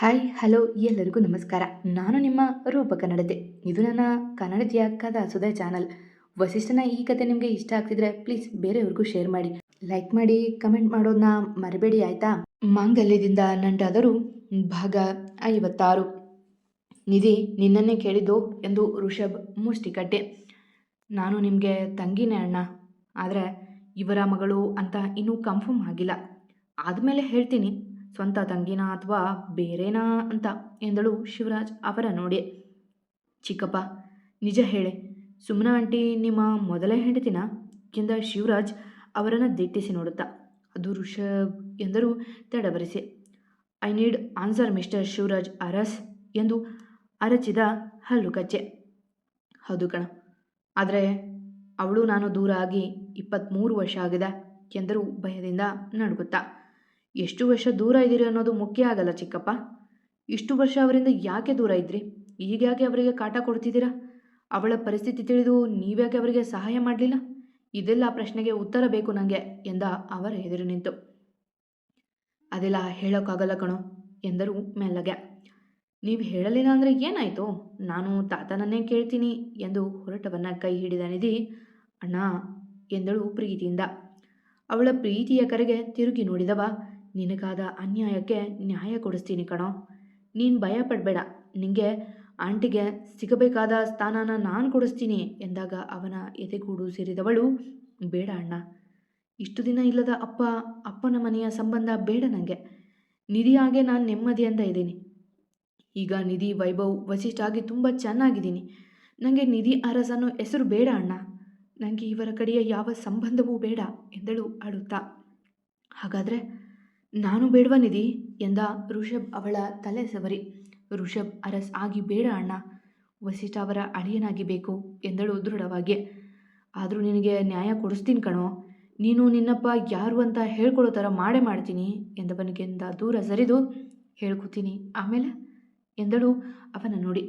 Hi hello ಎಲ್ಲರಿಗೂ ನಮಸ್ಕಾರ. ನಾನು ನಿಮ್ಮ ರೂಪ ಕನ್ನಡತೆ. ಇದು ನನ್ನ ಕನ್ನಡತಿಯ ಕಥಾ ಸುಧಾ ಚಾನಲ್. ವಸಿಷ್ಠನ ಈ ಕತೆ ನಿಮಗೆ ಇಷ್ಟ ಆಗ್ತಿದ್ರೆ ಪ್ಲೀಸ್ ಬೇರೆಯವ್ರಿಗೂ ಶೇರ್ ಮಾಡಿ, ಲೈಕ್ ಮಾಡಿ, ಕಮೆಂಟ್ ಮಾಡೋದನ್ನ ಮರಿಬೇಡಿ ಆಯ್ತಾ. ಮಾಂಗಲ್ಯದಿಂದ ನಂಟಾದರೂ ಭಾಗ 56. ನಿಧಿ ನಿನ್ನನ್ನೇ ಕೇಳಿದ್ದು ಎಂದು ಋಷಭ್ ಮುಷ್ಟಿ ಕಟ್ಟೆ. ನಾನು ನಿಮಗೆ ತಂಗಿನೇ ಅಣ್ಣ, ಆದರೆ ಇವರ ಮಗಳು ಅಂತ ಇನ್ನೂ ಕನ್ಫರ್ಮ್ ಆಗಿಲ್ಲ. ಆದಮೇಲೆ ಹೇಳ್ತೀನಿ ಸ್ವಂತ ತಂಗಿನ ಅಥವಾ ಬೇರೆನಾ ಅಂತ ಎಂದಳು ಶಿವರಾಜ್ ಅವರ ನೋಡಿ. ಚಿಕ್ಕಪ್ಪ ನಿಜ ಹೇಳೆ, ಸುಮನಾ ಆಂಟಿ ನಿಮ್ಮ ಮೊದಲೇ ಹೆಂಡತಿನ ಎಂದ ಶಿವರಾಜ್ ಅವರನ್ನು ದಿಟ್ಟಿಸಿ ನೋಡುತ್ತಾ. ಅದು ಋಷಭ್ ಎಂದರು ತಡವರಿಸಿ. I need answer mister Shivaraj Aras ಎಂದು ಅರಚಿದ ಹಲ್ಲು ಕಚ್ಚೆ. ಹೌದು ಕಣ, ಆದರೆ ಅವಳು ನಾನು ದೂರ ಆಗಿ 23 ವರ್ಷ ಆಗಿದೆ ಎಂದರು ಭಯದಿಂದ ನಡುಗುತ್ತಾ. ಎಷ್ಟು ವರ್ಷ ದೂರ ಇದ್ದೀರಿ ಅನ್ನೋದು ಮುಖ್ಯ ಆಗಲ್ಲ ಚಿಕ್ಕಪ್ಪ. ಇಷ್ಟು ವರ್ಷ ಅವರಿಂದ ಯಾಕೆ ದೂರ ಇದ್ರಿ? ಈಗ್ಯಾಕೆ ಅವರಿಗೆ ಕಾಟ ಕೊಡ್ತಿದ್ದೀರಾ? ಅವಳ ಪರಿಸ್ಥಿತಿ ತಿಳಿದು ನೀವ್ಯಾಕೆ ಅವರಿಗೆ ಸಹಾಯ ಮಾಡಲಿಲ್ಲ? ಇದೆಲ್ಲ ಪ್ರಶ್ನೆಗೆ ಉತ್ತರ ಬೇಕು ನನಗೆ ಎಂದ ಅವರ ಎದುರು ನಿಂತು. ಅದೆಲ್ಲ ಹೇಳೋಕ್ಕಾಗಲ್ಲ ಕಣೋ ಎಂದರು ಮೆಲ್ಲಗೆ. ನೀವು ಹೇಳಲಿಲ್ಲ ಅಂದರೆ ಏನಾಯಿತು? ನಾನು ತಾತನನ್ನೇ ಕೇಳ್ತೀನಿ ಎಂದು ಹೊರಟವನ್ನ ಕೈ ಹಿಡಿದ ನಿಧಿ. ಅಣ್ಣ ಎಂದಳು ಪ್ರೀತಿಯಿಂದ. ಅವಳ ಪ್ರೀತಿಯ ಕರೆಗೆ ತಿರುಗಿ ನೋಡಿದವ. ನಿನಗಾದ ಅನ್ಯಾಯಕ್ಕೆ ನ್ಯಾಯ ಕೊಡಿಸ್ತೀನಿ ಕಣೋ, ನೀನು ಭಯ ಪಡಬೇಡ. ನಿನಗೆ ಆಂಟಿಗೆ ಸಿಗಬೇಕಾದ ಸ್ಥಾನನ ನಾನು ಕೊಡಿಸ್ತೀನಿ ಎಂದಾಗ ಅವನ ಎದೆಗೂಡು ಸೇರಿದವಳು. ಬೇಡ ಅಣ್ಣ, ಇಷ್ಟು ದಿನ ಇಲ್ಲದ ಅಪ್ಪನ ಮನೆಯ ಸಂಬಂಧ ಬೇಡ ನನಗೆ. ನಿಧಿ ಹಾಗೆ ನಾನು ನೆಮ್ಮದಿಯಿಂದ ಇದ್ದೀನಿ. ಈಗ ನಿಧಿ ವೈಭವ್ ವಸಿಷ್ಠ ಆಗಿ ತುಂಬ ಚೆನ್ನಾಗಿದ್ದೀನಿ. ನನಗೆ ನಿಧಿ ಅರಸ್ ಅನ್ನೋ ಹೆಸರು ಬೇಡ ಅಣ್ಣ. ನನಗೆ ಇವರ ಕಡೆಯ ಯಾವ ಸಂಬಂಧವೂ ಬೇಡ ಎಂದಳು ಅಳುತ್ತಾ. ಹಾಗಾದರೆ ನಾನು ಬೇಡವಾ ನಿಧಿ ಎಂದ ಋಷಭ್ ಅವಳ ತಲೆ ಸವರಿ. ಋಷಭ್ ಅರಸ್ ಆಗಿ ಬೇಡ ಅಣ್ಣ, ವಸಿಷ್ಠ ಅವರ ಅಳಿಯನಾಗಿ ಬೇಕು ಎಂದಳು ದೃಢವಾಗಿ. ಆದರೂ ನಿನಗೆ ನ್ಯಾಯ ಕೊಡಿಸ್ತೀನಿ ಕಣೋ. ನೀನು ನಿನ್ನಪ್ಪ ಯಾರು ಅಂತ ಹೇಳ್ಕೊಳ್ಳೋ ಥರ ಮಾಡೇ ಮಾಡ್ತೀನಿ ಎಂದವನಿಗೆಂದ ದೂರ ಸರಿದು. ಹೇಳ್ಕೊತೀನಿ ಆಮೇಲೆ ಎಂದಳು ಅವನ ನೋಡಿ.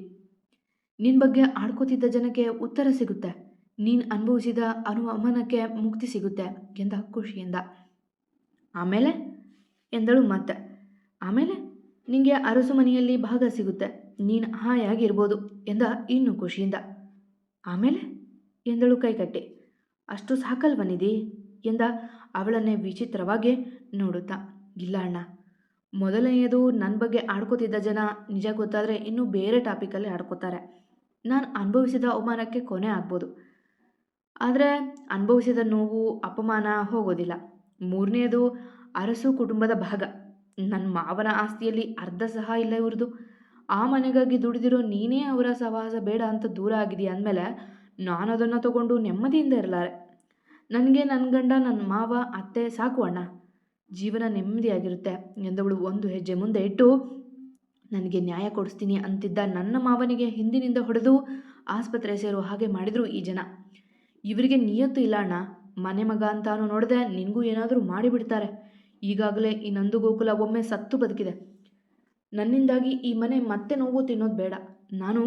ನಿನ್ನ ಬಗ್ಗೆ ಆಡ್ಕೋತಿದ್ದ ಜನಕ್ಕೆ ಉತ್ತರ ಸಿಗುತ್ತೆ, ನೀನು ಅನುಭವಿಸಿದ ಅವಮಾನಕ್ಕೆ ಮುಕ್ತಿ ಸಿಗುತ್ತೆ ಎಂದ ಖುಷಿಯಿಂದ. ಆಮೇಲೆ ಎಂದಳು ಮತ್ತೆ. ಆಮೇಲೆ ನಿನಗೆ ಅರಸು ಮನೆಯಲ್ಲಿ ಭಾಗ ಸಿಗುತ್ತೆ, ನೀನು ಹಾಯಾಗಿರ್ಬೋದು ಎಂದ ಇನ್ನೂ ಖುಷಿಯಿಂದ. ಆಮೇಲೆ ಎಂದಳು ಕೈಕಟ್ಟಿ. ಅಷ್ಟು ಸಾಕಲ್ವ ನಿಧಿ ಎಂದ ಅವಳನ್ನೇ ವಿಚಿತ್ರವಾಗಿ ನೋಡುತ್ತಾ. ಇಲ್ಲ ಅಣ್ಣ, ಮೊದಲನೆಯದು ನನ್ನ ಬಗ್ಗೆ ಆಡ್ಕೋತಿದ್ದ ಜನ ನಿಜ ಗೊತ್ತಾದರೆ ಇನ್ನೂ ಬೇರೆ ಟಾಪಿಕಲ್ಲಿ ಆಡ್ಕೋತಾರೆ. ನಾನು ಅನುಭವಿಸಿದ ಅವಮಾನಕ್ಕೆ ಕೊನೆ ಆಗ್ಬೋದು, ಆದರೆ ಅನುಭವಿಸಿದ ನೋವು ಅಪಮಾನ ಹೋಗೋದಿಲ್ಲ. ಮೂರನೆಯದು ಅರಸು ಕುಟುಂಬದ ಭಾಗ. ನನ್ನ ಮಾವನ ಆಸ್ತಿಯಲ್ಲಿ ಅರ್ಧ ಸಹ ಇಲ್ಲ ಇವ್ರದ್ದು. ಆ ಮನೆಗಾಗಿ ದುಡಿದಿರೋ ನೀನೇ ಅವರ ಸಹವಾಸ ಬೇಡ ಅಂತ ದೂರ ಆಗಿದೆಯಾ ಅಂದಮೇಲೆ ನಾನು ಅದನ್ನು ತಗೊಂಡು ನೆಮ್ಮದಿಯಿಂದ ಇರಲಾರೆ. ನನಗೆ ನನ್ನ ಗಂಡ, ನನ್ನ ಮಾವ, ಅತ್ತೆ ಸಾಕು ಅಣ್ಣ, ಜೀವನ ನೆಮ್ಮದಿಯಾಗಿರುತ್ತೆ ಎಂದವಳು ಒಂದು ಹೆಜ್ಜೆ ಮುಂದೆ ಇಟ್ಟು. ನನಗೆ ನ್ಯಾಯ ಕೊಡಿಸ್ತೀನಿ ಅಂತಿದ್ದ ನನ್ನ ಮಾವನಿಗೆ ಹಿಂದಿನಿಂದ ಹೊಡೆದು ಆಸ್ಪತ್ರೆ ಸೇರೋ ಹಾಗೆ ಮಾಡಿದರು ಈ ಜನ. ಇವರಿಗೆ ನಿಯತ್ತು ಇಲ್ಲ ಅಣ್ಣ. ಮನೆ ಮಗ ಅಂತಾನು ನೋಡದೆ ನಿನಗೂ ಏನಾದರೂ ಮಾಡಿಬಿಡ್ತಾರೆ. ಈಗಾಗಲೇ ಈ ನಂದು ಗೋಕುಲ ಒಮ್ಮೆ ಸತ್ತು ಬದುಕಿದೆ. ನನ್ನಿಂದಾಗಿ ಈ ಮನೆ ಮತ್ತೆ ನೋವು ತಿನ್ನೋದು ಬೇಡ. ನಾನು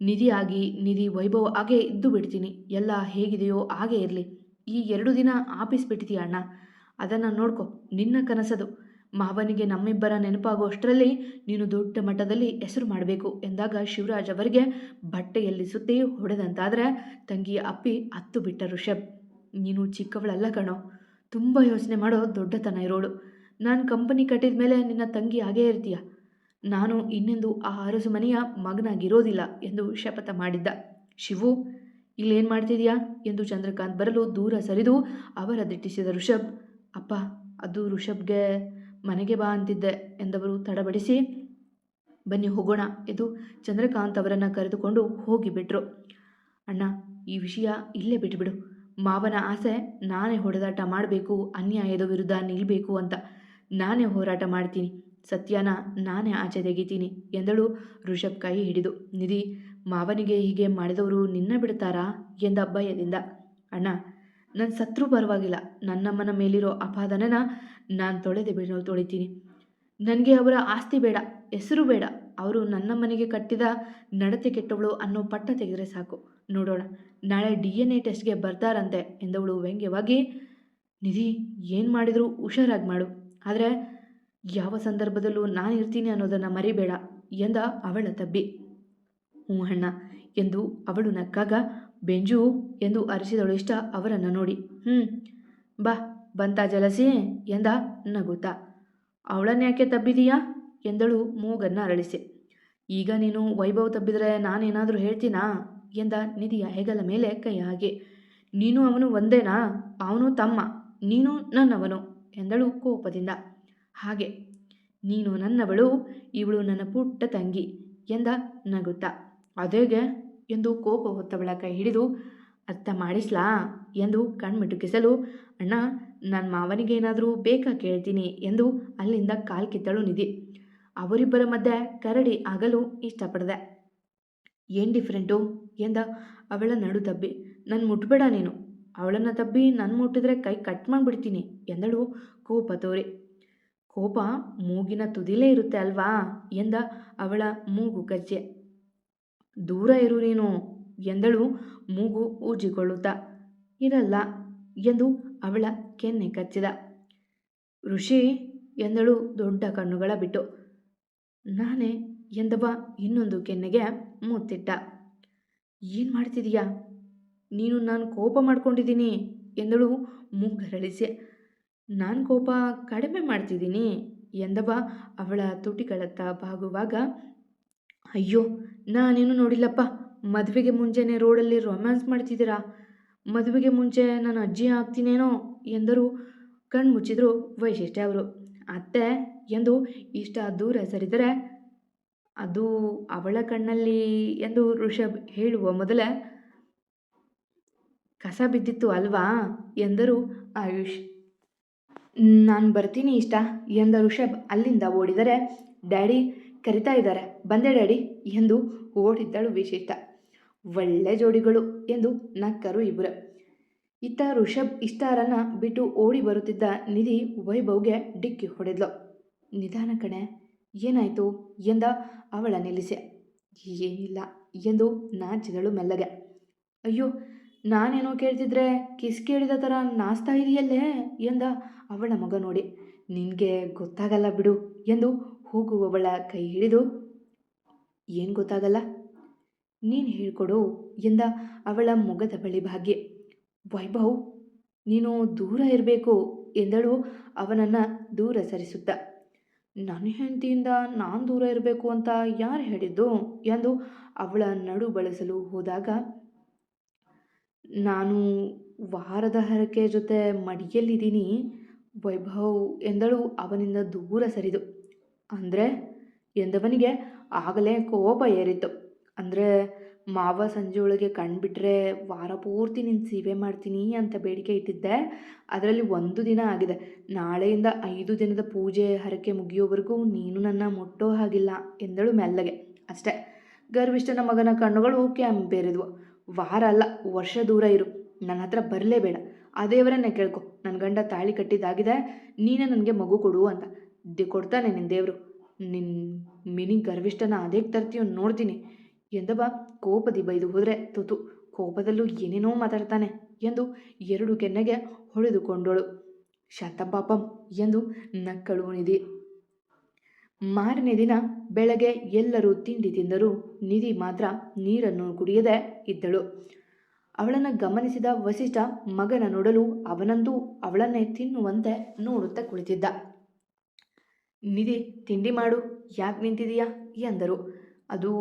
ನಿಧಿ ವೈಭವ್ ಹಾಗೆ ಇದ್ದು ಬಿಡ್ತೀನಿ. ಎಲ್ಲ ಹೇಗಿದೆಯೋ ಹಾಗೆ ಇರಲಿ. ಈ 2 ದಿನ ಆಫೀಸ್ ಬಿಡ್ತೀಯ ಅಣ್ಣ, ಅದನ್ನು ನೋಡ್ಕೊ. ನಿನ್ನ ಕನಸದು. ಮಾವನಿಗೆ ನಮ್ಮಿಬ್ಬರ ನೆನಪಾಗುವಷ್ಟರಲ್ಲಿ ನೀನು ದೊಡ್ಡ ಮಟ್ಟದಲ್ಲಿ ಹೆಸರು ಮಾಡಬೇಕು ಎಂದಾಗ ಶಿವರಾಜ್ ಅವರಿಗೆ ಬಟ್ಟೆಯಲ್ಲಿ ಸುತ್ತಿ ಹೊಡೆದಂತಾದರೆ ತಂಗಿಯ ಅಪ್ಪಿ ಹತ್ತು ಬಿಟ್ಟ ಋಷಭ್. ನೀನು ಚಿಕ್ಕವಳಲ್ಲ ಕಣೋ, ತುಂಬ ಯೋಚನೆ ಮಾಡೋ ದೊಡ್ಡತನ ಇರೋಳು. ನಾನು ಕಂಪನಿ ಕಟ್ಟಿದ ಮೇಲೆ ನಿನ್ನ ತಂಗಿ ಹಾಗೇ ಇರ್ತೀಯ. ನಾನು ಇನ್ನೆಂದು ಆ ಅರಸು ಮನೆಯ ಮಗನಾಗಿರೋದಿಲ್ಲ ಎಂದು ಶಪಥ ಮಾಡಿದ್ದ. ಶಿವು, ಇಲ್ಲೇನು ಮಾಡ್ತಿದ್ಯಾ ಎಂದು ಚಂದ್ರಕಾಂತ್ ಬರಲು ದೂರ ಸರಿದು ಅವರ ದಿಟ್ಟಿಸಿದ ಋಷಭ್. ಅಪ್ಪ, ಅದು ಋಷಭ್ಗೆ ಮನೆಗೆ ಬಾ ಅಂತಿದ್ದೆ ಎಂದವರು ತಡಬಡಿಸಿ. ಬನ್ನಿ ಹೋಗೋಣ ಎಂದು ಚಂದ್ರಕಾಂತ್ ಅವರನ್ನು ಕರೆದುಕೊಂಡು ಹೋಗಿಬಿಟ್ರು. ಅಣ್ಣ, ಈ ವಿಷಯ ಇಲ್ಲೇ ಬಿಟ್ಟುಬಿಡು. ಮಾವನ ಆಸೆ ನಾನೇ ಹೊಡೆದಾಟ ಮಾಡಬೇಕು, ಅನ್ಯಾಯದ ವಿರುದ್ಧ ನಿಲ್ಲಬೇಕು ಅಂತ. ನಾನೇ ಹೋರಾಟ ಮಾಡ್ತೀನಿ, ಸತ್ಯನ ನಾನೇ ಆಚೆ ತೆಗಿತೀನಿ ಎಂದಳು ಋಷಭ್ ಕೈ ಹಿಡಿದು. ನಿಧಿ, ಮಾವನಿಗೆ ಹೀಗೆ ಮಾಡಿದವರು ನಿನ್ನ ಬಿಡ್ತಾರಾ ಎಂದ ಭಯದಿಂದ. ಅಣ್ಣ, ನನ್ನ ಸತ್ರು ಪರವಾಗಿಲ್ಲ, ನನ್ನಮ್ಮನ ಮೇಲಿರೋ ಅಪಾದನೆನ ನಾನು ತೊಳಿತೀನಿ. ನನಗೆ ಅವರ ಆಸ್ತಿ ಬೇಡ, ಹೆಸರು ಬೇಡ. ಅವರು ನನ್ನ ಮನೆಗೆ ಕಟ್ಟಿದ ನಡತೆ ಕೆಟ್ಟವಳು ಅನ್ನೋ ಪಟ್ಟ ತೆಗೆದರೆ ಸಾಕು. ನೋಡೋಣ, ನಾಳೆ DNA ಟೆಸ್ಟ್ಗೆ ಬರ್ತಾರಂತೆ ಎಂದವಳು ವ್ಯಂಗ್ಯವಾಗಿ. ನಿಧಿ, ಏನು ಮಾಡಿದರೂ ಹುಷಾರಾಗಿ ಮಾಡು, ಆದರೆ ಯಾವ ಸಂದರ್ಭದಲ್ಲೂ ನಾನು ಇರ್ತೀನಿ ಅನ್ನೋದನ್ನು ಮರಿಬೇಡ ಎಂದ ಅವಳ ತಬ್ಬಿ. ಹ್ಞೂ ಅಣ್ಣ ಎಂದು ಅವಳು ನಕ್ಕಾಗ, ಬೆಂಜು ಎಂದು ಅರಸಿದಳು ಇಷ್ಟ ಅವರನ್ನು ನೋಡಿ. ಬಾ ಬಂತಾ ಜಲಸಿ ಎಂದ ನಗುತ್ತಾ. ಅವಳನ್ಯಾಕೆ ತಬ್ಬಿದೀಯಾ ಎಂದಳು ಮೂಗನ್ನು ಅರಳಿಸಿ. ಈಗ ನೀನು ವೈಭವ್ ತಬ್ಬಿದರೆ ನಾನೇನಾದರೂ ಹೇಳ್ತೀನಾ ಎಂದ ನಿಧಿಯ ಹೆಗಲ ಮೇಲೆ ಕೈ ಹಾಕಿ. ನೀನು ಅವನು ಒಂದೇನಾ? ಅವನು ತಮ್ಮ, ನೀನು ನನ್ನವನು ಎಂದಳು ಕೋಪದಿಂದ. ಹಾಗೆ ನೀನು ನನ್ನವಳು, ಇವಳು ನನ್ನ ಪುಟ್ಟ ತಂಗಿ ಎಂದ ನಗುತ್ತಾ. ಅದೇಗೆ ಎಂದು ಕೋಪ ಹೊತ್ತವಳ ಕೈ ಹಿಡಿದು, ಅರ್ಥ ಮಾಡಿಸ್ಲಾ ಎಂದು ಕಣ್ಮಿಟುಕಿಸಲು, ಅಣ್ಣ ನನ್ನ ಮಾವನಿಗೆ ಏನಾದರೂ ಬೇಕಾ ಕೇಳ್ತೀನಿ ಎಂದು ಅಲ್ಲಿಂದ ಕಾಲ್ಕಿತ್ತಳು ನಿಧಿ. ಅವರಿಬ್ಬರ ಮಧ್ಯೆ ಕರಡಿ ಆಗಲು ಇಷ್ಟಪಡದೆ. ಏನು ಡಿಫ್ರೆಂಟು ಎಂದ ಅವಳ ನಡು ತಬ್ಬಿ. ನನ್ನ ಮುಟ್ಬೇಡ ನೀನು, ಅವಳನ್ನು ತಬ್ಬಿ ನನ್ನ ಮುಟ್ಟಿದ್ರೆ ಕೈ ಕಟ್ ಮಾಡಿಬಿಡ್ತೀನಿ ಎಂದಳು ಕೋಪ ತೋರಿ. ಕೋಪ ಮೂಗಿನ ತುದಿಲೇ ಇರುತ್ತೆ ಅಲ್ವಾ ಎಂದ ಅವಳ ಮೂಗು ಕಚ್ಚೆ. ದೂರ ಇರು ನೀನು ಎಂದಳು ಮೂಗು ಊಜಿಕೊಳ್ಳುತ್ತಾ. ಇರಲ್ಲ ಎಂದು ಅವಳ ಕೆನ್ನೆ ಕಚ್ಚಿದ. ಋಷಿ ಎಂದಳು ದೊಡ್ಡ ಕಣ್ಣುಗಳ ಬಿಟ್ಟು. ನಾನೇ ಎಂದವ ಇನ್ನೊಂದು ಕೆನ್ನೆಗೆ ಮುತ್ತಿಟ್ಟ. ಏನು ಮಾಡ್ತಿದೀಯಾ ನೀನು? ನಾನು ಕೋಪ ಮಾಡ್ಕೊಂಡಿದ್ದೀನಿ ಎಂದಳು ಮೂಗರಳಿಸಿ. ನಾನು ಕೋಪ ಕಡಿಮೆ ಮಾಡ್ತಿದ್ದೀನಿ ಎಂದವ ಅವಳ ತುಟಿಗಳತ್ತ ಬಾಗುವಾಗ. ಅಯ್ಯೋ ನಾನೇನು ನೋಡಿಲ್ಲಪ್ಪ, ಮದುವೆಗೆ ಮುಂಚೆನೇ ರೋಡಲ್ಲಿ ರೊಮ್ಯಾನ್ಸ್ ಮಾಡ್ತಿದ್ದೀರಾ, ಮದುವೆಗೆ ಮುಂಚೆ ನಾನು ಅಜ್ಜಿ ಆಗ್ತೀನೇನೋ ಎಂದರು ಕಣ್ಮುಚ್ಚಿದ್ರು ವೈಶಿಷ್ಟ್ಯ ಅವರು. ಅತ್ತೆ ಎಂದು ಇಷ್ಟ ದೂರ ಸರಿದರೆ, ಅದು ಅವಳ ಕಣ್ಣಲ್ಲಿ ಎಂದು ಋಷಭ್ ಹೇಳುವ ಮೊದಲೇ, ಕಸ ಬಿದ್ದಿತ್ತು ಅಲ್ವಾ ಎಂದರು ಆಯುಷ್. ನಾನು ಬರ್ತೀನಿ ಇಷ್ಟ ಎಂದ ಋಷಭ್ ಅಲ್ಲಿಂದ ಓಡಿದರೆ, ಡ್ಯಾಡಿ ಕರಿತಾ ಇದ್ದಾರೆ ಬಂದೆ ಡ್ಯಾಡಿ ಎಂದು ಓಡಿದ್ದಳು ವಿಶಿಷ್ಟ. ಒಳ್ಳೆ ಜೋಡಿಗಳು ಎಂದು ನಕ್ಕರು ಇಬ್ಬರು. ಇತ್ತ ಋಷಭ್ ಇಷ್ಟಾರನ್ನ ಬಿಟ್ಟು ಓಡಿ ಬರುತ್ತಿದ್ದ ನಿಧಿ ವೈಭವ್ಗೆ ಡಿಕ್ಕಿ ಹೊಡೆದ್ಲು. ನಿಧಾನ ಕಣೆ, ಏನಾಯಿತು ಎಂದ ಅವಳ ನಿಲ್ಲಿಸಿ. ಏನಿಲ್ಲ ಎಂದು ನಾಚಿದಳು ಮೆಲ್ಲಗೆ. ಅಯ್ಯೋ ನಾನೇನೋ ಕೇಳ್ತಿದ್ರೆ ಕಿಸ್ ಕೇಳಿದ ಥರ ನಾಚ್ತಾ ಇದೆಯಲ್ಲೇ ಎಂದ ಅವಳ ಮಗ ನೋಡಿ. ನಿನಗೆ ಗೊತ್ತಾಗಲ್ಲ ಬಿಡು ಎಂದು ಹೋಗುವವಳ ಕೈ ಹಿಡಿದು, ಏನು ಗೊತ್ತಾಗಲ್ಲ? ನೀನು ಹೇಳ್ಕೊಡು ಎಂದ ಅವಳ ಮೊಗದ ಬಳಿ ಭಾಗ್ಯ. ವೈಭವ್ ನೀನು ದೂರ ಇರಬೇಕು ಎಂದಳು ಅವನನ್ನು ದೂರ ಸರಿಸುತ್ತ. ನನ್ನ ಹೆಂಡತಿಯಿಂದ ನಾನು ದೂರ ಇರಬೇಕು ಅಂತ ಯಾರು ಹೇಳಿದ್ದು ಎಂದು ಅವಳ ನಡು ಬಳಸಲು ಹೋದಾಗ, ನಾನು ವಾರದ ಹರಕೆ ಜೊತೆ ಮಡಿಯಲ್ಲಿದ್ದೀನಿ ವೈಭವ್ ಎಂದಳು ಅವನಿಂದ ದೂರ ಸರಿದು. ಅಂದರೆ ಎಂದವನಿಗೆ ಆಗಲೇ ಕೋಪ ಏರಿತ್ತು. ಅಂದರೆ ಮಾವ ಸಂಜೆಯೊಳಗೆ ಕಂಡುಬಿಟ್ರೆ ವಾರ ಪೂರ್ತಿ ನಿನ್ನ ಸೇವೆ ಮಾಡ್ತೀನಿ ಅಂತ ಬೇಡಿಕೆ ಇಟ್ಟಿದ್ದೆ, ಅದರಲ್ಲಿ 1 ದಿನ ಆಗಿದೆ. ನಾಳೆಯಿಂದ 5 ದಿನದ ಪೂಜೆ ಹರಕೆ ಮುಗಿಯೋವರೆಗೂ ನೀನು ನನ್ನ ಮುಟ್ಟೋ ಹಾಗಿಲ್ಲ ಎಂದಳು ಮೆಲ್ಲಗೆ. ಅಷ್ಟೇ, ಗರ್ವಿಷ್ಠನ ಮಗನ ಕಣ್ಣುಗಳು ಕೆಂಪೇರಿದ್ವು. ವಾರ ಅಲ್ಲ, ವರ್ಷ ದೂರ ಇರು, ನನ್ನ ಹತ್ರ ಬರಲೇಬೇಡ. ಆ ದೇವರನ್ನೇ ಕೇಳ್ಕೊ, ನನ್ನ ಗಂಡ ತಾಳಿ ಕಟ್ಟಿದ್ದಾಗಿದೆ, ನೀನೇ ನನಗೆ ಮಗು ಕೊಡು ಅಂತ. ಕೊಡ್ತಾನೆ ನಿನ್ನ ದೇವರು. ನಿನ್ನ ಮಿನಿ ಗರ್ವಿಷ್ಠನ ಅದೇಗೆ ತರ್ತೀಯೋ ನೋಡ್ತೀನಿ ಎಂದವ ಕೋಪದಿ ಬೈದು ಹೋದರೆ, ತುತು ಕೋಪದಲ್ಲೂ ಏನೇನೋ ಮಾತಾಡ್ತಾನೆ ಎಂದು 2 ಕೆನ್ನೆಗೆ ಹೊಡೆದುಕೊಂಡಳು. ಶಾಂತಪಾಪಂ ಎಂದು ನಕ್ಕಳು ನಿಧಿ. ಮಾರನೇ ದಿನ ಬೆಳಗ್ಗೆ ಎಲ್ಲರೂ ತಿಂಡಿ ತಿಂದರೂ ನಿಧಿ ಮಾತ್ರ ನೀರನ್ನು ಕುಡಿಯದೆ ಇದ್ದಳು. ಅವಳನ್ನು ಗಮನಿಸಿದ ವಸಿಷ್ಠ ಮಗನ ನೋಡಲು ಅವನಂತೂ ಅವಳನ್ನೇ ತಿನ್ನುವಂತೆ ನೋಡುತ್ತಾ ಕುಳಿತಿದ್ದ. ನಿಧಿ ತಿಂಡಿ ಮಾಡು, ಯಾಕೆ ನಿಂತಿದೀಯಾ ಎಂದರು. ಅದು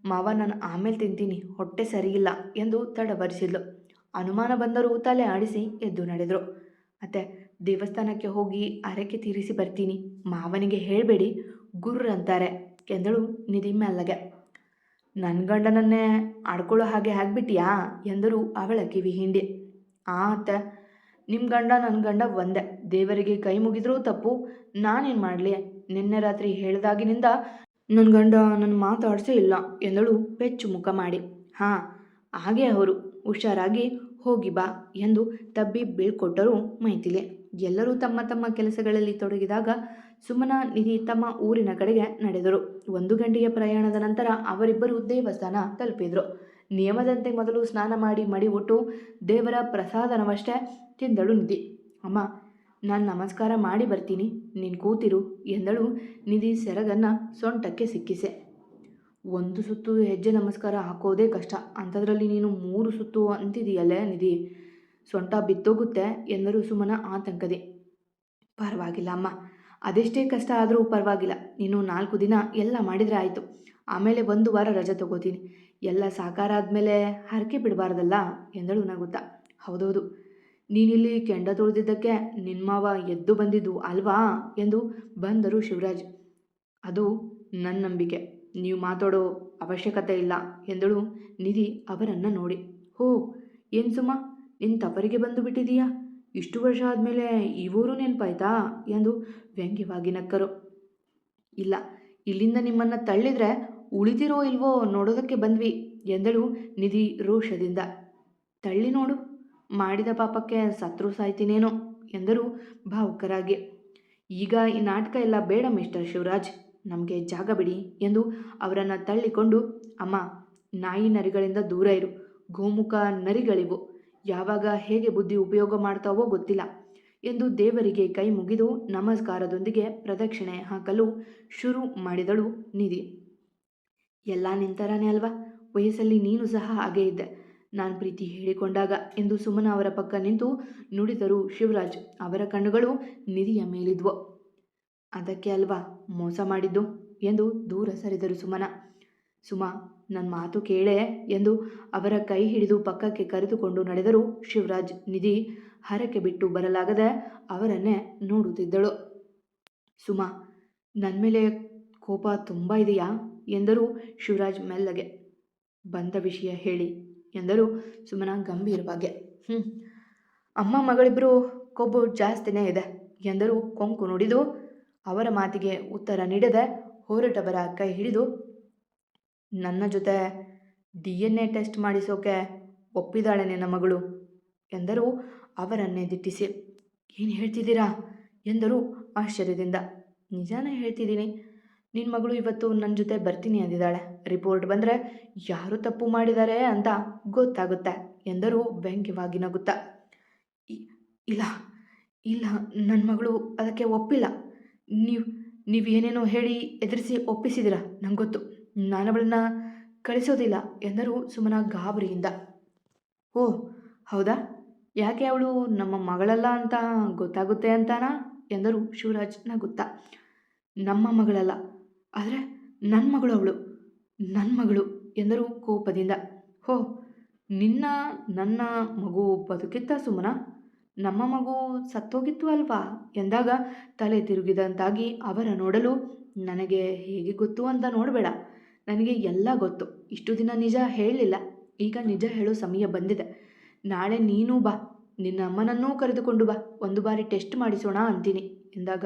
ಮಾವ ನಾನು ಆಮೇಲೆ ತಿಂತೀನಿ, ಹೊಟ್ಟೆ ಸರಿಯಿಲ್ಲ ಎಂದು ತಡವರಿಸಿದ್ಲು. ಅನುಮಾನ ಬಂದರೂ ತಲೆ ಆಡಿಸಿ ಎದ್ದು ನಡೆದರು. ಅತ್ತೆ ದೇವಸ್ಥಾನಕ್ಕೆ ಹೋಗಿ ಹರಕೆ ತೀರಿಸಿ ಬರ್ತೀನಿ, ಮಾವನಿಗೆ ಹೇಳಬೇಡಿ ಗುರ್ರ ಅಂತಾರೆ ಎಂದಳು ನಿಧಿ ಮೆಲ್ಲಗೆ. ನನ್ನ ಗಂಡನನ್ನೇ ಆಡ್ಕೊಳ್ಳೋ ಹಾಗೆ ಆಗ್ಬಿಟ್ಟಿಯಾ ಎಂದರು ಅವಳ ಕಿವಿ ಹಿಂಡಿ. ಅತ್ತೆ ನಿಮ್ಮ ಗಂಡ ನನ್ನ ಗಂಡ ಒಂದೇ, ದೇವರಿಗೆ ಕೈ ಮುಗಿದ್ರೂ ತಪ್ಪು, ನಾನೇನು ಮಾಡಲಿ? ನಿನ್ನೆ ರಾತ್ರಿ ಹೇಳಿದಾಗಿನಿಂದ ನನ್ನ ಗಂಡ ನನ್ನ ಮಾತಾಡಿಸೇ ಇಲ್ಲ ಎಂದಳು ಪೆಚ್ಚು ಮುಖ ಮಾಡಿ. ಹಾಂ ಹಾಗೆ ಅವರು, ಹುಷಾರಾಗಿ ಹೋಗಿ ಬಾ ಎಂದು ತಬ್ಬಿ ಬೀಳ್ಕೊಟ್ಟರು ಮೈಥಿಲಿ. ಎಲ್ಲರೂ ತಮ್ಮ ತಮ್ಮ ಕೆಲಸಗಳಲ್ಲಿ ತೊಡಗಿದಾಗ ಸುಮನ ನಿಧಿ ತಮ್ಮ ಊರಿನ ಕಡೆಗೆ ನಡೆದರು. 1 ಗಂಟೆಯ ಪ್ರಯಾಣದ ನಂತರ ಅವರಿಬ್ಬರು ದೇವಸ್ಥಾನ ತಲುಪಿದರು. ನಿಯಮದಂತೆ ಮೊದಲು ಸ್ನಾನ ಮಾಡಿ ಮಡಿ ಉಟ್ಟು ದೇವರ ಪ್ರಸಾದನವಷ್ಟೇ ತಿಂದಳು ನಿಧಿ. ಅಮ್ಮ ನಾನು ನಮಸ್ಕಾರ ಮಾಡಿ ಬರ್ತೀನಿ, ನೀನು ಕೂತಿರು ಎಂದಳು ನಿಧಿ ಸೆರಗನ್ನು ಸೊಂಟಕ್ಕೆ ಸಿಕ್ಕಿಸೆ. ಒಂದು ಸುತ್ತು ಹೆಜ್ಜೆ ನಮಸ್ಕಾರ ಹಾಕೋದೇ ಕಷ್ಟ, ಅಂಥದ್ರಲ್ಲಿ ನೀನು 3 ಸುತ್ತು ಅಂತಿದೆಯಲ್ಲೇ ನಿಧಿ, ಸೊಂಟ ಬಿತ್ತೋಗುತ್ತೆ ಎಂದರು ಸುಮನ ಆತಂಕದೆ. ಪರವಾಗಿಲ್ಲ ಅಮ್ಮ, ಅದೆಷ್ಟೇ ಕಷ್ಟ ಆದರೂ ಪರವಾಗಿಲ್ಲ, ನೀನು 4 ದಿನ ಎಲ್ಲ ಮಾಡಿದರೆ ಆಯಿತು, ಆಮೇಲೆ 1 ವಾರ ರಜೆ ತಗೋತೀನಿ, ಎಲ್ಲ ಸಾಕಾರ ಆದಮೇಲೆ ಹರಕೆ ಬಿಡಬಾರ್ದಲ್ಲ ಎಂದಳು ನಗುತ್ತಾ. ಹೌದೌದು, ನೀನಿಲ್ಲಿ ಕೆಂಡ ತುಳಿದಿದ್ದಕ್ಕೆ ನಿನ್ನ ಮಾವ ಎದ್ದು ಬಂದಿದ್ದು ಅಲ್ವಾ ಎಂದು ಬಂದರು ಶಿವರಾಜ್. ಅದು ನನ್ನ ನಂಬಿಕೆ, ನೀವು ಮಾತಾಡೋ ಅವಶ್ಯಕತೆ ಇಲ್ಲ ಎಂದಳು ನಿಧಿ ಅವರನ್ನು ನೋಡಿ. ಹೋ, ಏನು ಸುಮ, ನಿನ್ನ ತಪರಿಗೆ ಬಂದು ಬಿಟ್ಟಿದೀಯಾ, ಇಷ್ಟು ವರ್ಷ ಆದಮೇಲೆ ಈ ಊರು ನೆನಪಾಯ್ತಾ ಎಂದು ವ್ಯಂಗ್ಯವಾಗಿ ನಕ್ಕರು. ಇಲ್ಲ, ಇಲ್ಲಿಂದ ನಿಮ್ಮನ್ನು ತಳ್ಳಿದ್ರೆ ಉಳಿದಿರೋ ಇಲ್ವೋ ನೋಡೋದಕ್ಕೆ ಬಂದ್ವಿ ಎಂದಳು ನಿಧಿ ರೋಷದಿಂದ. ತಳ್ಳಿ ನೋಡು, ಮಾಡಿದ ಪಾಪಕ್ಕೆ ಸತ್ರು ಸಾಯ್ತೀನೇನೋ ಎಂದರು ಭಾವುಕರಾಗಿ. ಈಗ ಈ ನಾಟಕ ಎಲ್ಲ ಬೇಡ ಮಿಸ್ಟರ್ ಶಿವರಾಜ್, ನಮಗೆ ಜಾಗ ಬಿಡಿ ಎಂದು ಅವರನ್ನು ತಳ್ಳಿಕೊಂಡು, ಅಮ್ಮ, ನಾಯಿ ನರಿಗಳಿಂದ ದೂರ ಇರು, ಗೋಮುಖ ನರಿಗಳಿವು, ಯಾವಾಗ ಹೇಗೆ ಬುದ್ಧಿ ಉಪಯೋಗ ಮಾಡ್ತಾವೋ ಗೊತ್ತಿಲ್ಲ ಎಂದು ದೇವರಿಗೆ ಕೈ ಮುಗಿದು ನಮಸ್ಕಾರದೊಂದಿಗೆ ಪ್ರದಕ್ಷಿಣೆ ಹಾಕಲು ಶುರು ಮಾಡಿದಳು ನಿಧಿ. ಎಲ್ಲ ನಿಂತರಾನೇ ಅಲ್ವಾ, ವಯಸ್ಸಲ್ಲಿ ನೀನು ಸಹ ಹಾಗೇ ಇದ್ದೆ, ನಾನು ಪ್ರೀತಿ ಹೇಳಿಕೊಂಡಾಗ ಎಂದು ಸುಮನ ಅವರ ಪಕ್ಕ ನಿಂತು ನುಡಿದರು ಶಿವರಾಜ್. ಅವರ ಕಣ್ಣುಗಳು ನಿಧಿಯ ಮೇಲಿದ್ವು. ಅದಕ್ಕೆ ಅಲ್ವಾ ಮೋಸ ಮಾಡಿದ್ದು ಎಂದು ದೂರ ಸರಿದರು ಸುಮನ. ಸುಮ, ನನ್ನ ಮಾತು ಕೇಳೇ ಎಂದು ಅವರ ಕೈ ಹಿಡಿದು ಪಕ್ಕಕ್ಕೆ ಕರೆದುಕೊಂಡು ನಡೆದರು ಶಿವರಾಜ್. ನಿಧಿ ಹರಕೆ ಬಿಟ್ಟು ಬರಲಾಗದೆ ಅವರನ್ನೇ ನೋಡುತ್ತಿದ್ದಳು. ಸುಮ, ನನ್ನ ಮೇಲೆ ಕೋಪ ತುಂಬ ಇದೆಯಾ ಎಂದರು ಶಿವರಾಜ್ ಮೆಲ್ಲಗೆ. ಬಂದ ವಿಷಯ ಹೇಳಿ ಎಂದರು ಸುಮನ ಗಂಭೀರವಾಗಿ. ಅಮ್ಮ ಮಗಳಿಬ್ಬರು ಕೊಬ್ಬು ಜಾಸ್ತಿನೇ ಇದೆ ಎಂದರು ಕೊಂಕು ನುಡಿದು. ಅವರ ಮಾತಿಗೆ ಉತ್ತರ ನೀಡದೆ ಹೊರಟವರ ಕೈ ಹಿಡಿದು, ನನ್ನ ಜೊತೆ DNA ಟೆಸ್ಟ್ ಮಾಡಿಸೋಕೆ ಒಪ್ಪಿದಾಳೆ ನಿನ್ನ ಮಗಳು ಎಂದರು ಅವರನ್ನೇ ದಿಟ್ಟಿಸಿ. ಏನು ಹೇಳ್ತಿದ್ದೀರಾ ಎಂದರು ಆಶ್ಚರ್ಯದಿಂದ. ನಿಜಾನೇ ಹೇಳ್ತಿದ್ದೀನಿ, ನಿನ್ನ ಮಗಳು ಇವತ್ತು ನನ್ನ ಜೊತೆ ಬರ್ತೀನಿ ಅಂದಿದ್ದಾಳೆ, ರಿಪೋರ್ಟ್ ಬಂದರೆ ಯಾರು ತಪ್ಪು ಮಾಡಿದ್ದಾರೆ ಅಂತ ಗೊತ್ತಾಗುತ್ತೆ ಎಂದರು ವ್ಯಂಗ್ಯವಾಗಿ ನಗುತ್ತಾ. ಇಲ್ಲ ಇಲ್ಲ, ನನ್ನ ಮಗಳು ಅದಕ್ಕೆ ಒಪ್ಪಿಲ್ಲ, ನೀವೇನೇನೋ ಹೇಳಿ ಎದುರಿಸಿ ಒಪ್ಪಿಸಿದಿರ, ನಂಗೆ ಗೊತ್ತು, ನಾನು ಅವಳನ್ನ ಕಳಿಸೋದಿಲ್ಲ ಎಂದರು ಸುಮನ ಗಾಬರಿಯಿಂದ. ಓ ಹೌದಾ, ಯಾಕೆ ಅವಳು ನಮ್ಮ ಮಗಳಲ್ಲ ಅಂತ ಗೊತ್ತಾಗುತ್ತೆ ಅಂತಾನಾ ಎಂದರು ಶಿವರಾಜ್ ನಗುತ್ತಾ. ನಮ್ಮ ಮಗಳಲ್ಲ, ಆದರೆ ನನ್ನ ಮಗಳು ಅವಳು, ನನ್ನ ಮಗಳು ಎಂದರು ಕೋಪದಿಂದ. ಹೋ, ನನ್ನ ಮಗು ಬದುಕಿತ್ತ ಸುಮನ, ನಮ್ಮ ಮಗು ಸತ್ತೋಗಿತ್ತು ಅಲ್ವಾ ಎಂದಾಗ ತಲೆ ತಿರುಗಿದಂತಾಗಿ ಅವರ ನೋಡಲು. ನನಗೆ ಹೇಗೆ ಗೊತ್ತು ಅಂತ ನೋಡಬೇಡ, ನನಗೆ ಎಲ್ಲ ಗೊತ್ತು, ಇಷ್ಟು ದಿನ ನಿಜ ಹೇಳಲಿಲ್ಲ, ಈಗ ನಿಜ ಹೇಳೋ ಸಮಯ ಬಂದಿದೆ, ನಾಳೆ ನೀನು ಬಾ, ನಿನ್ನ ಅಮ್ಮನನ್ನೂ ಕರೆದುಕೊಂಡು ಬಾ, 1 ಬಾರಿ ಟೆಸ್ಟ್ ಮಾಡಿಸೋಣ ಅಂತೀನಿ ಎಂದಾಗ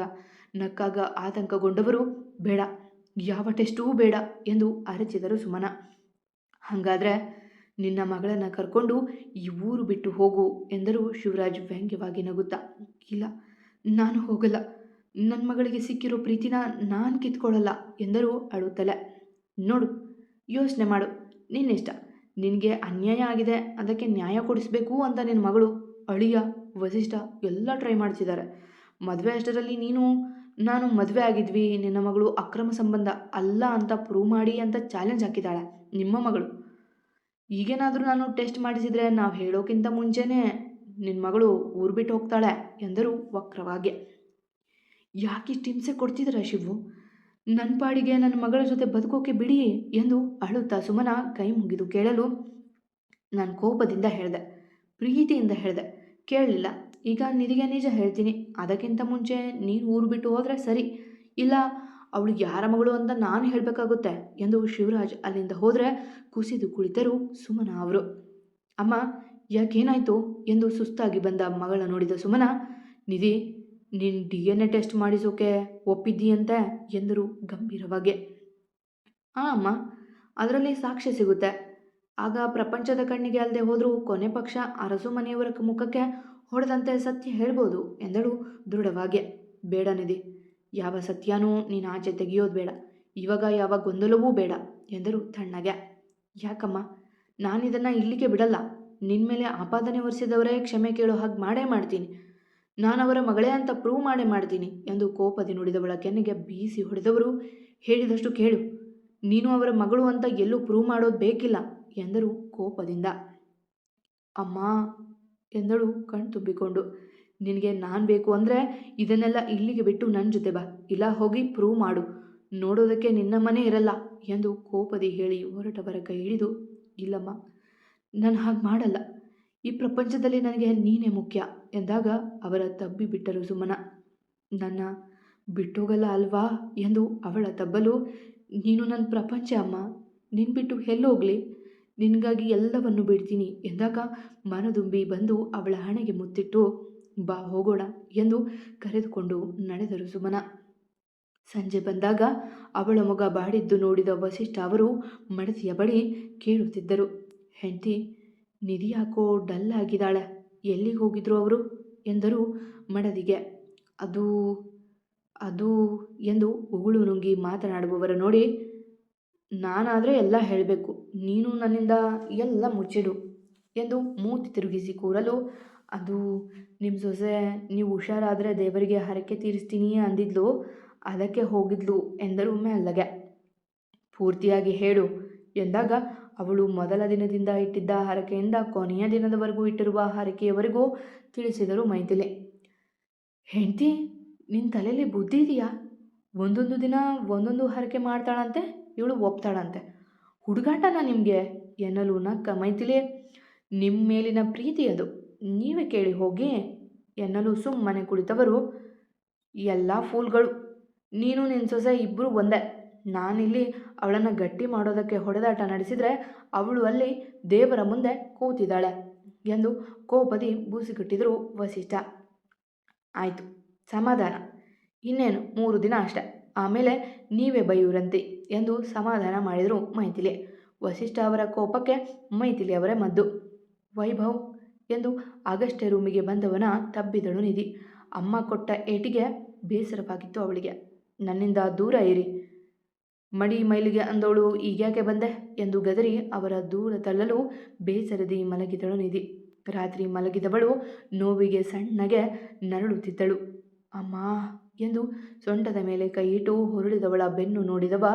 ನಕ್ಕಾಗ ಆತಂಕಗೊಂಡವರು, ಬೇಡ, ಯಾವ ಟೆಸ್ಟೂ ಬೇಡ ಎಂದು ಅರಚಿದರು ಸುಮನ. ಹಾಗಾದರೆ ನಿನ್ನ ಮಗಳನ್ನು ಕರ್ಕೊಂಡು ಈ ಊರು ಬಿಟ್ಟು ಹೋಗು ಎಂದರು ಶಿವರಾಜ್ ವ್ಯಂಗ್ಯವಾಗಿ ನಗುತ್ತಾ. ಇಲ್ಲ, ನಾನು ಹೋಗಲ್ಲ, ನನ್ನ ಮಗಳಿಗೆ ಸಿಕ್ಕಿರೋ ಪ್ರೀತಿನ ನಾನು ಕಿತ್ಕೊಳ್ಳಲ್ಲ ಎಂದರು ಅಳುತ್ತಲೇ. ನೋಡು, ಯೋಚನೆ ಮಾಡು, ನಿನ್ನಿಷ್ಟ, ನಿನಗೆ ಅನ್ಯಾಯ ಆಗಿದೆ, ಅದಕ್ಕೆ ನ್ಯಾಯ ಕೊಡಿಸ್ಬೇಕು ಅಂತ ನಿನ್ನ ಮಗಳು, ಅಳಿಯ, ವಸಿಷ್ಠ ಎಲ್ಲ ಟ್ರೈ ಮಾಡ್ತಿದ್ದಾರೆ. ಮದುವೆ ಅಷ್ಟರಲ್ಲಿ ನಾನು ಮದುವೆ ಆಗಿದ್ವಿ, ನಿನ್ನ ಮಗಳು ಅಕ್ರಮ ಸಂಬಂಧ ಅಲ್ಲ ಅಂತ ಪ್ರೂವ್ ಮಾಡಿ ಅಂತ ಚಾಲೆಂಜ್ ಹಾಕಿದ್ದಾಳೆ ನಿಮ್ಮ ಮಗಳು. ಈಗೇನಾದರೂ ನಾನು ಟೆಸ್ಟ್ ಮಾಡಿಸಿದರೆ ನಾವು ಹೇಳೋಕ್ಕಿಂತ ಮುಂಚೆನೇ ನಿನ್ನ ಮಗಳು ಊರು ಬಿಟ್ಟು ಹೋಗ್ತಾಳೆ ಎಂದರು ವಕ್ರವಾಗಿ. ಯಾಕಿಷ್ಟು ಹಿಂಸೆ ಕೊಡ್ತಿದ್ದೀರ ಶಿವು, ನನ್ನ ಪಾಡಿಗೆ ನನ್ನ ಮಗಳ ಜೊತೆ ಬದುಕೋಕೆ ಬಿಡಿ ಎಂದು ಅಳುತ್ತಾ ಸುಮನ ಕೈ ಮುಗಿದು ಕೇಳಲು. ನಾನು ಕೋಪದಿಂದ ಹೇಳಿದೆ, ಪ್ರೀತಿಯಿಂದ ಹೇಳಿದೆ, ಕೇಳಲಿಲ್ಲ, ಈಗ ನಿಧಿಗೆ ನಿಜ ಹೇಳ್ತೀನಿ, ಅದಕ್ಕಿಂತ ಮುಂಚೆ ನೀನು ಊರು ಬಿಟ್ಟು ಹೋದರೆ ಸರಿ, ಇಲ್ಲ ಅವಳು ಯಾರ ಮಗಳು ಅಂತ ನಾನು ಹೇಳಬೇಕಾಗುತ್ತೆ ಎಂದು ಶಿವರಾಜ್ ಅಲ್ಲಿಂದ ಹೋದರೆ ಕುಸಿದು ಕುಳಿತರು ಸುಮನ ಅವರು. ಅಮ್ಮ, ಯಾಕೇನಾಯಿತು ಎಂದು ಸುಸ್ತಾಗಿ ಬಂದ ಮಗಳ ನೋಡಿದ ಸುಮನ, ನಿಧಿ, ನೀನು DNA ಟೆಸ್ಟ್ ಮಾಡಿಸೋಕೆ ಒಪ್ಪಿದ್ದೀಯಂತೆ ಎಂದರು ಗಂಭೀರವಾಗಿ. ಅಮ್ಮ, ಅದರಲ್ಲಿ ಸಾಕ್ಷ್ಯ ಸಿಗುತ್ತೆ, ಆಗ ಪ್ರಪಂಚದ ಕಣ್ಣಿಗೆ ಅಲ್ಲದೆ ಹೋದರೂ ಕೊನೆ ಪಕ್ಷ ಅರಸು ಮನೆಯವರ ಮುಖಕ್ಕೆ ಹೊಡೆದಂತೆ ಸತ್ಯ ಹೇಳ್ಬೋದು ಎಂದಳು ದೃಢವಾಗಿ. ಬೇಡ ನಿಧಿ, ಯಾವ ಸತ್ಯನೂ ನೀನು ಆಚೆ ತೆಗೆಯೋದು ಬೇಡ, ಇವಾಗ ಯಾವ ಗೊಂದಲವೂ ಬೇಡ ಎಂದರು ತಣ್ಣಗೆ. ಯಾಕಮ್ಮ, ನಾನಿದನ್ನು ಇಲ್ಲಿಗೆ ಬಿಡಲ್ಲ, ನಿನ್ನ ಮೇಲೆ ಆಪಾದನೆ ಹೊರಿಸಿದವರೇ ಕ್ಷಮೆ ಕೇಳೋ ಹಾಗೆ ಮಾಡೇ ಮಾಡ್ತೀನಿ, ನಾನು ಅವರ ಮಗಳೇ ಅಂತ ಪ್ರೂವ್ ಮಾಡೇ ಮಾಡ್ತೀನಿ ಎಂದು ಕೋಪದಿ ನುಡಿದವಳ ಕೆನ್ನೆಗೆ ಬೀಸಿ ಹೊಡೆದವರು, ಹೇಳಿದಷ್ಟು ಕೇಳು, ನೀನು ಅವರ ಮಗಳು ಅಂತ ಎಲ್ಲೂ ಪ್ರೂವ್ ಮಾಡೋದು ಬೇಕಿಲ್ಲ ಎಂದರು ಕೋಪದಿಂದ. ಅಮ್ಮ ಎಂದಳು ಕಣ್ತುಂಬಿಕೊಂಡು. ನಿನಗೆ ನಾನು ಬೇಕು ಅಂದರೆ ಇದನ್ನೆಲ್ಲ ಇಲ್ಲಿಗೆ ಬಿಟ್ಟು ನನ್ನ ಜೊತೆ ಬಾ, ಇಲ್ಲ ಹೋಗಿ ಪ್ರೂವ್ ಮಾಡು, ನೋಡೋದಕ್ಕೆ ನಿನ್ನ ಮನೆ ಇರಲ್ಲ ಎಂದು ಕೋಪದಿ ಹೇಳಿ ಹೊರಟವರ ಕೈ ಹಿಡಿದು, ಇಲ್ಲಮ್ಮ, ನಾನು ಹಾಗೆ ಮಾಡಲ್ಲ, ಈ ಪ್ರಪಂಚದಲ್ಲಿ ನನಗೆ ನೀನೇ ಮುಖ್ಯ ಎಂದಾಗ ಅವರ ತಬ್ಬಿ ಬಿಟ್ಟರು ಸುಮನ. ನನ್ನ ಬಿಟ್ಟೋಗಲ್ಲ ಅಲ್ವಾ ಎಂದು ಅವಳ ತಬ್ಬಲು, ನೀನು ನನ್ನ ಪ್ರಪಂಚ ಅಮ್ಮ, ನಿನ್ನ ಬಿಟ್ಟು ಎಲ್ಲೋಗ್ಲಿ, ನಿನಗಾಗಿ ಎಲ್ಲವನ್ನು ಬಿಡ್ತೀನಿ ಎಂದಾಗ ಮನದುಂಬಿ ಬಂದು ಅವಳ ಹಣೆಗೆ ಮುತ್ತಿಟ್ಟು, ಬಾ ಹೋಗೋಣ ಎಂದು ಕರೆದುಕೊಂಡು ನಡೆದರು ಸುಮನ. ಸಂಜೆ ಬಂದಾಗ ಅವಳ ಮೊಗ ಬಾಡಿದ್ದು ನೋಡಿದ ವಸಿಷ್ಠ ಅವರು ಮಡದಿಯ ಬಳಿ ಕೇಳುತ್ತಿದ್ದರು. ಹೆಂಡತಿ ನಿಧಿ ಯಾಕೋ ಡಲ್ ಆಗಿದ್ದಾಳೆ, ಎಲ್ಲಿಗೆ ಹೋಗಿದ್ರು ಅವರು ಎಂದರು ಮಡದಿಗೆ. ಅದು ಅದು ಎಂದು ಉಗುಳು ನುಂಗಿ ಮಾತನಾಡುವವರ ನೋಡಿ, ನಾನಾದರೆ ಎಲ್ಲ ಹೇಳಬೇಕು, ನೀನು ನನ್ನಿಂದ ಎಲ್ಲ ಮುಚ್ಚಿಡು ಎಂದು ಮೂತಿ ತಿರುಗಿಸಿ ಕೂರಲು, ಅದು ನಿಮ್ಮ ಸೊಸೆ ನೀವು ಹುಷಾರಾದರೆ ದೇವರಿಗೆ ಹರಕೆ ತೀರಿಸ್ತೀನಿ ಅಂದಿದ್ಲು, ಅದಕ್ಕೆ ಹೋಗಿದ್ಲು ಎಂದರು ಮೆಲ್ಲಗೆ. ಪೂರ್ತಿಯಾಗಿ ಹೇಳು ಎಂದಾಗ ಅವಳು ಮೊದಲ ದಿನದಿಂದ ಇಟ್ಟಿದ್ದ ಹರಕೆಯಿಂದ ಕೊನೆಯ ದಿನದವರೆಗೂ ಇಟ್ಟಿರುವ ಹರಕೆಯವರೆಗೂ ತಿಳಿಸಿದರು ಮೈಥಿಲಿ. ಹೆಂಡತಿ, ನಿನ್ನ ತಲೆಯಲ್ಲಿ ಬುದ್ಧಿ ಇದೆಯಾ? ಒಂದೊಂದು ದಿನ ಒಂದೊಂದು ಹರಕೆ ಮಾಡ್ತಾಳಂತೆ, ಇವಳು ಒಪ್ತಾಳಂತೆ, ಹುಡುಗಾಟನ ನಿಮಗೆ ಎನ್ನಲು ನಕ್ಕ ಮೈಥಿಲಿ. ನಿಮ್ಮ ಮೇಲಿನ ಪ್ರೀತಿ ಅದು, ನೀವೇ ಕೇಳಿ ಹೋಗಿ ಎನ್ನಲು ಸುಮ್ಮನೆ ಕುಳಿತವರು, ಎಲ್ಲ ಫೂಲ್ಗಳು, ನೀನು ನಿನ್ನ ಸೊಸೆ ಇಬ್ಬರು ಒಂದೇ, ನಾನಿಲ್ಲಿ ಅವಳನ್ನು ಗಟ್ಟಿ ಮಾಡೋದಕ್ಕೆ ಹೊಡೆದಾಟ ನಡೆಸಿದರೆ ಅವಳು ಅಲ್ಲಿ ದೇವರ ಮುಂದೆ ಕೂತಿದ್ದಾಳೆ ಎಂದು ಕೋಪದಿ ಬೂಸಿಗಟ್ಟಿದರು ವಸಿಷ್ಠ. ಆಯಿತು, ಸಮಾಧಾನ, ಇನ್ನೇನು 3 ದಿನ ಅಷ್ಟೆ, ಆಮೇಲೆ ನೀವೇ ಬೈಯೂರಂತೆ ಎಂದು ಸಮಾಧಾನ ಮಾಡಿದರು ಮೈಥಿಲಿ. ವಸಿಷ್ಠ ಅವರ ಕೋಪಕ್ಕೆ ಮೈಥಿಲಿ ಅವರೇ ಮದ್ದು. ವೈಭವ್ ಎಂದು ಆಗಷ್ಟೇ ರೂಮಿಗೆ ಬಂದವನ ತಬ್ಬಿದಳು ನಿಧಿ. ಅಮ್ಮ ಕೊಟ್ಟ ಏಟಿಗೆ ಬೇಸರವಾಗಿತ್ತು ಅವಳಿಗೆ. ನನ್ನಿಂದ ದೂರ ಇರಿ, ಮಡಿ ಮೈಲಿಗೆ ಅಂದವಳು ಈಗ್ಯಾಕೆ ಬಂದೆ ಎಂದು ಗದರಿ ಅವರ ದೂರ ತಳ್ಳಲು ಬೇಸರದಿ ಮಲಗಿದಳು ನಿಧಿ. ರಾತ್ರಿ ಮಲಗಿದವಳು ನೋವಿಗೆ ಸಣ್ಣಗೆ ನರಳುತ್ತಿದ್ದಳು. ಅಮ್ಮ ಎಂದು ಸೊಂಟದ ಮೇಲೆ ಕೈಯಿಟ್ಟು ಹೊರಳಿದವಳ ಬೆನ್ನು ನೋಡಿದವ,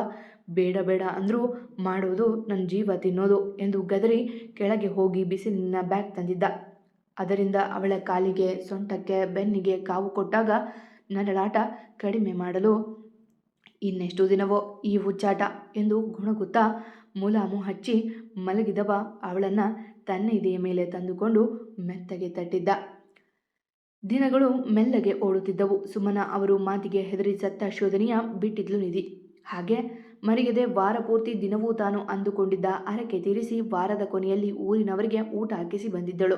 ಬೇಡ ಬೇಡ ಅಂದರೂ ಮಾಡೋದು ನನ್ನ ಜೀವ ತಿನ್ನೋದು ಎಂದು ಗದರಿ ಕೆಳಗೆ ಹೋಗಿ ಬಿಸಿಲಿನ ಬ್ಯಾಗ್ ತಂದಿದ್ದ. ಅದರಿಂದ ಅವಳ ಕಾಲಿಗೆ, ಸೊಂಟಕ್ಕೆ, ಬೆನ್ನಿಗೆ ಕಾವು ಕೊಟ್ಟಾಗ ನರಳಾಟ ಕಡಿಮೆ ಮಾಡಲು, ಇನ್ನೆಷ್ಟು ದಿನವೋ ಈ ಹುಚ್ಚಾಟ ಎಂದು ಗುಣಗುತ್ತಾ ಮುಲಾಮು ಹಚ್ಚಿ ಮಲಗಿದವ ಅವಳನ್ನು ತನ್ನ ಎದೆಯ ಮೇಲೆ ತಂದುಕೊಂಡು ಮೆತ್ತಗೆ ತಟ್ಟಿದ್ದ. ದಿನಗಳು ಮೆಲ್ಲಗೆ ಓಡುತ್ತಿದ್ದವು. ಸುಮನ ಅವರು ಮಾತಿಗೆ ಹೆದರಿ ಸತ್ತ ಶೋಧನೆಯ ಬಿಟ್ಟಿದ್ಲು ನಿಧಿ. ಹಾಗೆ ಮರೆಯದೆ ವಾರ ಪೂರ್ತಿ ದಿನವೂ ತಾನು ಅಂದುಕೊಂಡಿದ್ದ ಹರಕೆ ತೀರಿಸಿ ವಾರದ ಕೊನೆಯಲ್ಲಿ ಊರಿನವರಿಗೆ ಊಟ ಹಾಕಿಸಿ ಬಂದಿದ್ದಳು.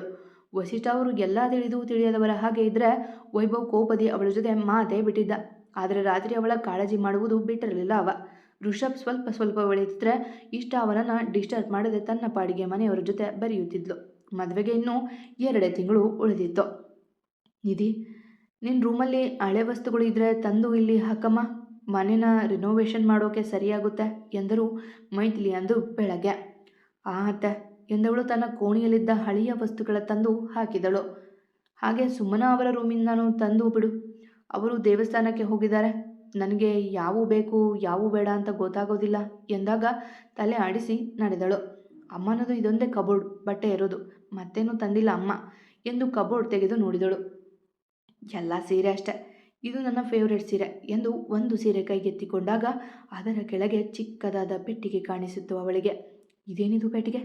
ವಸಿಷ್ಠ ಅವರು ಎಲ್ಲ ತಿಳಿಯದವರ ಹಾಗೆ ಇದ್ದರೆ ವೈಭವ್ ಕೋಪದಿ ಅವಳ ಜೊತೆ ಮಾತೇ ಬಿಟ್ಟಿದ್ದ. ಆದರೆ ರಾತ್ರಿ ಅವಳ ಕಾಳಜಿ ಮಾಡುವುದು ಬಿಟ್ಟಿರಲಿಲ್ಲ ಅವ. ಋಷಭ್ ಸ್ವಲ್ಪ ಬೆಳೆಯುತ್ತಿದ್ದರೆ ಇಷ್ಟ ಅವನನ್ನು ಡಿಸ್ಟರ್ಬ್ ಮಾಡದೆ ತನ್ನ ಪಾಡಿಗೆ ಮನೆಯವರ ಜೊತೆ ಬರೆಯುತ್ತಿದ್ಲು. ಮದುವೆಗೆ ಇನ್ನೂ 2 ತಿಂಗಳು ಉಳಿದಿತ್ತು. ನಿಧಿ, ನಿನ್ನ ರೂಮಲ್ಲಿ ಹಳೆ ವಸ್ತುಗಳು ಇದ್ದರೆ ತಂದು ಇಲ್ಲಿ ಹಾಕಮ್ಮ, ಮನೆನ ರಿನೋವೇಷನ್ ಮಾಡೋಕೆ ಸರಿಯಾಗುತ್ತೆ ಎಂದರು ಮೈಥಿಲಿ ಅಂದು ಬೆಳಗ್ಗೆ. ಅತ್ತೆ ಎಂದವಳು ತನ್ನ ಕೋಣೆಯಲ್ಲಿದ್ದ ಹಳೆಯ ವಸ್ತುಗಳ ತಂದು ಹಾಕಿದಳು. ಹಾಗೆ ಸುಮನ ಅವರ ರೂಮಿಂದನೂ ತಂದು ಬಿಡು, ಅವರು ದೇವಸ್ಥಾನಕ್ಕೆ ಹೋಗಿದ್ದಾರೆ, ನನಗೆ ಯಾವು ಬೇಕು ಯಾವು ಬೇಡ ಅಂತ ಗೊತ್ತಾಗೋದಿಲ್ಲ ಎಂದಾಗ ತಲೆ ಆಡಿಸಿ ನಡೆದಳು. ಅಮ್ಮನದು ಇದೊಂದೇ ಕಬೋರ್ಡ್ ಬಟ್ಟೆ ಇರೋದು, ಮತ್ತೇನೂ ತಂದಿಲ್ಲ ಅಮ್ಮ ಎಂದು ಕಬೋರ್ಡ್ ತೆಗೆದು ನೋಡಿದಳು. ಎಲ್ಲ ಸೀರೆ ಅಷ್ಟೆ, ಇದು ನನ್ನ ಫೇವ್ರೆಟ್ ಸೀರೆ ಎಂದು ಒಂದು ಸೀರೆ ಕೈಗೆತ್ತಿಕೊಂಡಾಗ ಅದರ ಕೆಳಗೆ ಚಿಕ್ಕದಾದ ಪೆಟ್ಟಿಗೆ ಕಾಣಿಸಿತ್ತು ಅವಳಿಗೆ. ಇದೇನಿದು ಪೆಟ್ಟಿಗೆ,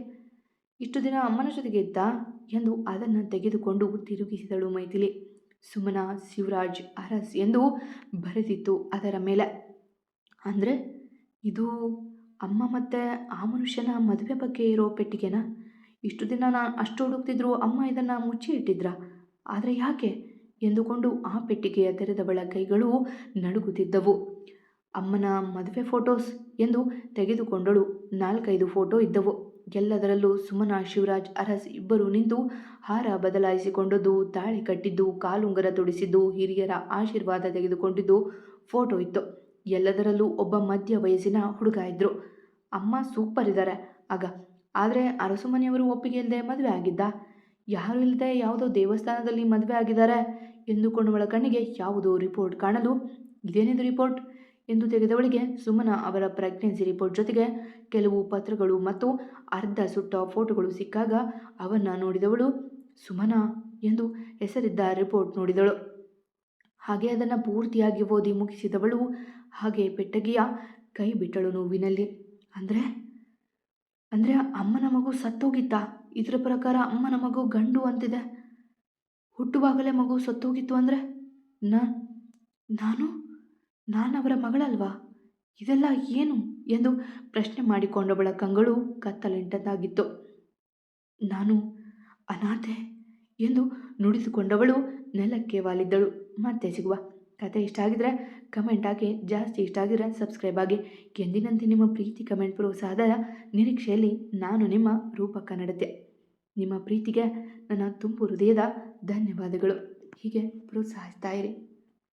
ಇಷ್ಟು ದಿನ ಅಮ್ಮನ ಜೊತೆಗೆ ಇತ್ತಾ ಎಂದು ಅದನ್ನು ತೆಗೆದುಕೊಂಡು ತಿರುಗಿಸಿದಳು ಮೈಥಿಲಿ. ಸುಮನ ಶಿವರಾಜ್ ಅರಸ್ ಎಂದು ಬರೆದಿತ್ತು ಅದರ ಮೇಲೆ. ಅಂದರೆ ಇದು ಅಮ್ಮ ಮತ್ತು ಆ ಮನುಷ್ಯನ ಮದುವೆ ಬಗ್ಗೆ ಇರೋ ಪೆಟ್ಟಿಗೆನಾ? ಇಷ್ಟು ದಿನ ನಾನು ಅಷ್ಟು ಹುಡುಕ್ತಿದ್ರು ಅಮ್ಮ ಇದನ್ನು ಮುಚ್ಚಿ ಇಟ್ಟಿದ್ರ, ಆದರೆ ಯಾಕೆ ಎಂದುಕೊಂಡು ಆ ಪೆಟ್ಟಿಗೆಯ ತೆರೆದವಳ ಕೈಗಳು ನಡುಗುತ್ತಿದ್ದವು. ಅಮ್ಮನ ಮದುವೆ ಫೋಟೋಸ್ ಎಂದು ತೆಗೆದುಕೊಂಡಳು. 4-5 ಫೋಟೋ ಇದ್ದವು. ಎಲ್ಲದರಲ್ಲೂ ಸುಮನ, ಶಿವರಾಜ್ ಅರಸ್ ಇಬ್ಬರು ನಿಂತು ಹಾರ ಬದಲಾಯಿಸಿಕೊಂಡದ್ದು, ತಾಳಿ ಕಟ್ಟಿದ್ದು, ಕಾಲುಂಗರ ತೊಡಿಸಿದ್ದು, ಹಿರಿಯರ ಆಶೀರ್ವಾದ ತೆಗೆದುಕೊಂಡಿದ್ದು ಫೋಟೋ ಇತ್ತು. ಎಲ್ಲದರಲ್ಲೂ ಒಬ್ಬ ಮಧ್ಯ ವಯಸ್ಸಿನ ಹುಡುಗ ಇದ್ದರು. ಅಮ್ಮ ಸೂಪರ್ ಇದ್ದಾರೆ ಆಗ, ಆದರೆ ಅರಸುಮನೆಯವರು ಒಪ್ಪಿಗೆ ಇಲ್ಲದೆ ಮದುವೆ ಆಗಿದ್ದ, ಯಾರು ಇಲ್ಲದೆ ಯಾವುದೋ ದೇವಸ್ಥಾನದಲ್ಲಿ ಮದುವೆ ಆಗಿದ್ದಾರೆ ಎಂದುಕೊಂಡವಳ ಕಣ್ಣಿಗೆ ಯಾವುದೋ ರಿಪೋರ್ಟ್ ಕಾಣಲು ಇದೇನಿದು ರಿಪೋರ್ಟ್ ಎಂದು ತೆಗೆದವಳಿಗೆ ಸುಮನ ಅವರ ಪ್ರೆಗ್ನೆನ್ಸಿ ರಿಪೋರ್ಟ್ ಜೊತೆಗೆ ಕೆಲವು ಪತ್ರಗಳು ಮತ್ತು ಅರ್ಧ ಸುಟ್ಟ ಫೋಟೋಗಳು ಸಿಕ್ಕಾಗ ಅವನ್ನು ನೋಡಿದವಳು ಸುಮನ ಎಂದು ಹೆಸರಿದ್ದ ರಿಪೋರ್ಟ್ ನೋಡಿದಳು. ಹಾಗೆ ಅದನ್ನು ಪೂರ್ತಿಯಾಗಿ ಓದಿ ಮುಗಿಸಿದವಳು ಹಾಗೆ ಪೆಟ್ಟಗಿಯ ಕೈ ಬಿಟ್ಟಳು ನೋವಿನಲ್ಲಿ. ಅಂದರೆ ಅಂದರೆ ಅಮ್ಮನ ಮಗು ಸತ್ತೋಗಿತ್ತಾ? ಇದರ ಪ್ರಕಾರ ಅಮ್ಮನ ಮಗು ಗಂಡು ಅಂತಿದೆ. ಹುಟ್ಟುವಾಗಲೇ ಮಗು ಸತ್ತೋಗಿತ್ತು ಅಂದರೆ ನಾನು ನಾನು ಅವರ ಮಗಳಲ್ವಾ? ಇದೆಲ್ಲ ಏನು ಎಂದು ಪ್ರಶ್ನೆ ಮಾಡಿಕೊಂಡವಳ ಕಂಗಳು ಕತ್ತಲೆಂಟದಾಗಿತ್ತು. ನಾನು ಅನಾಥೆ ಎಂದು ನುಡಿದುಕೊಂಡವಳು ನೆಲಕ್ಕೆ ವಾಲಿದ್ದಳು. ಮತ್ತೆ ಸಿಗುವ. ಕತೆ ಇಷ್ಟ ಆಗಿದ್ರೆ ಕಮೆಂಟ್ ಹಾಕಿ, ಜಾಸ್ತಿ ಇಷ್ಟ ಆಗಿದ್ರೆ ಸಬ್ಸ್ಕ್ರೈಬ್ ಆಗಿ. ಎಂದಿನಂತೆ ನಿಮ್ಮ ಪ್ರೀತಿ ಕಮೆಂಟ್ ಪ್ರೋತ್ಸಾಹದ ನಿರೀಕ್ಷೆಯಲ್ಲಿ ನಾನು ನಿಮ್ಮ ರೂಪ ಕನ್ನಡತೆ. ನಿಮ್ಮ ಪ್ರೀತಿಗೆ ನನ್ನ ತುಂಬು ಹೃದಯದ ಧನ್ಯವಾದಗಳು. ಹೀಗೆ ಪ್ರೋತ್ಸಾಹಿಸ್ತಾ ಇರಿ.